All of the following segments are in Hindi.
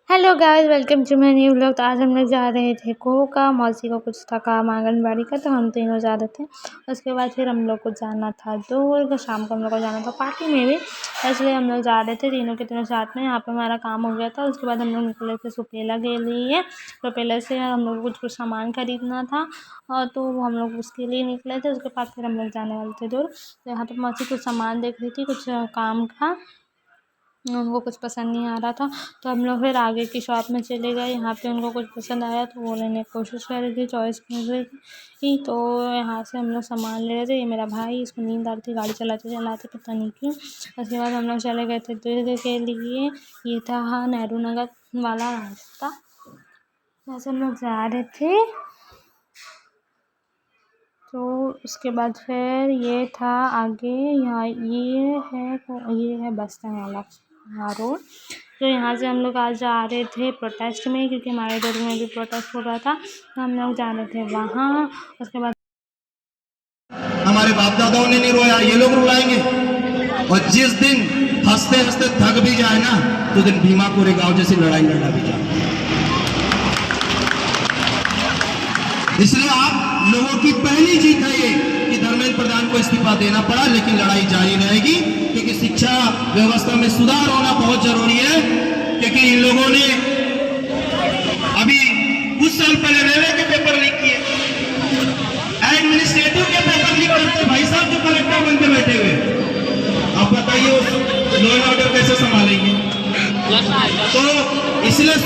Hello guys, welcome to my new vlog. तो आज हम लोग जा रहे थे कोका। मौसी को कुछ था काम आंगनबाड़ी का, तो हम तीनों जा रहे थे। उसके बाद फिर हम लोग को जाना था दूर, शाम को हम लोग को जाना था पार्टी में भी, इसलिए हम लोग जा रहे थे तीनों के तीनों साथ में। यहाँ पे हमारा काम हो गया था। उसके बाद हम लोग निकले थे सुपेला के लिए। सुपेला से हम लोग को कुछ सामान खरीदना था, और तो हम लोग उसके लिए निकले थे। उसके बाद फिर हम लोग जाने वाले थे दूर। तो यहाँ पर मौसी कुछ सामान देख रही थी, कुछ काम का, उनको कुछ पसंद नहीं आ रहा था। तो हम लोग फिर आगे की शॉप में चले गए। यहाँ पे उनको कुछ पसंद आया तो वो लेने की कोशिश कर रही थी, चॉइस कर रही थी। तो यहाँ से हम लोग सामान ले रहे थे। ये मेरा भाई, इसको नींद आ रही थी, गाड़ी चलाते चलाते, पता नहीं क्यों। उसके बाद हम लोग चले गए थे दुर्ग के लिए। ये था नेहरू नगर वाला रास्ता, जैसे हम लोग जा रहे थे। तो उसके बाद फिर ये था आगे, यहाँ ये है बस स्टैंड वाला रोड। तो यहाँ से हम लोग आज जा रहे थे प्रोटेस्ट में, क्योंकि हमारे घर में भी प्रोटेस्ट हो रहा था, तो हम लोग जा रहे थे वहाँ। उसके बाद हमारे बाप दादाओं ने नहीं रोया, ये लोग रुलाएंगे। और जिस दिन हंसते हंसते थक भी जाए ना, तो दिन भीमा कोरेगांव जैसी लड़ाई लड़ना भी जाए। इसलिए आप लोगों की पहली जीत है ये कि धर्मेंद्र प्रधान को इस्तीफा देना पड़ा, लेकिन लड़ाई जारी रहेगी, क्योंकि शिक्षा व्यवस्था में सुधार होना बहुत जरूरी है। क्योंकि इन लोगों ने अभी कुछ साल पहले रेलवे के पेपर लीक किए, एडमिनिस्ट्रेटिव के पेपर लीक करते भाई साहब, जो कलेक्टर बन के बैठे हुए। आप बताइए लॉ एंड ऑर्डर कैसे संभालेंगे? तो इसलिए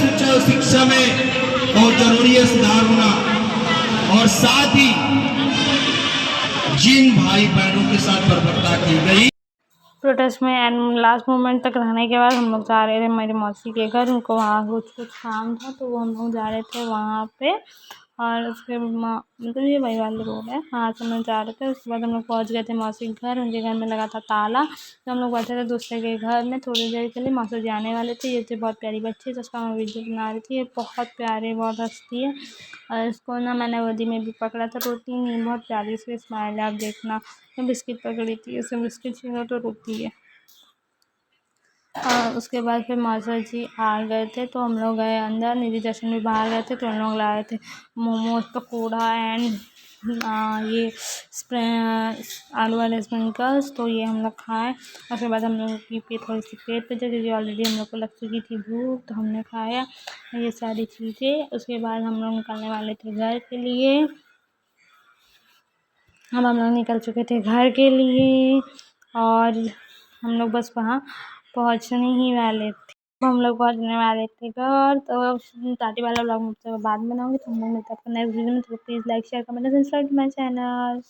शिक्षा में बहुत जरूरी है सुधार होना। और साथ ही जिन भाई बहनों के साथ बर्बरता की गई, प्रोटेस्ट में एंड लास्ट मोमेंट तक रहने के बाद हम लोग जा रहे थे मेरी मौसी के घर। उनको वहाँ कुछ काम था, तो वो हम लोग जा रहे थे वहाँ पे। और उसके मतलब ये वही वाली रोड है, वहाँ से हम लोग जा रहे थे। उसके बाद हम लोग पहुँच गए थे मौसी के घर। उनके घर में लगा था ताला, तो हम लोग बैठे थे दूसरे के घर में थोड़ी देर के लिए। मौसी जी आने वाले थे। ये थी बहुत प्यारी बच्ची, जिसका मैं वीडियो बना रही थी। ये बहुत प्यारी, बहुत हंसती है। और इसको ना मैंने गोदी में भी पकड़ा था, रोती नहीं, बहुत प्यारी सी स्माइल है, आप देखना। मैं बिस्किट पकड़ी थी, उसे बिस्किट छीनो तो रोती है। और उसके बाद फिर मौसा जी आ गए थे, तो हम लोग गए अंदर। निधि दर्शन भी बाहर गए थे, तो हम लोग लाए थे मोमोज, पकौड़ा एंड ये आलू वाले स्प्रिंकल्स। तो ये हम लोग खाएँ। उसके बाद हम लोग की थोड़ी सी पेट पे, क्योंकि ऑलरेडी हम लोग को लग चुकी थी भूख, तो हमने खाया ये सारी चीज़ें। उसके बाद हम लोग निकलने वाले थे घर के लिए। अब हम लोग निकल चुके थे घर के लिए, और हम लोग बस वहाँ पहुँचने ही वाले थे। हम लोग पहुँचने वाले थे घर। तो पार्टी वाला व्लॉग मुझसे बाद में बनाऊँगी। तो हम लोग मिलते हैं नेक्स्ट वीडियो में। तो please like share comment subscribe to my channel.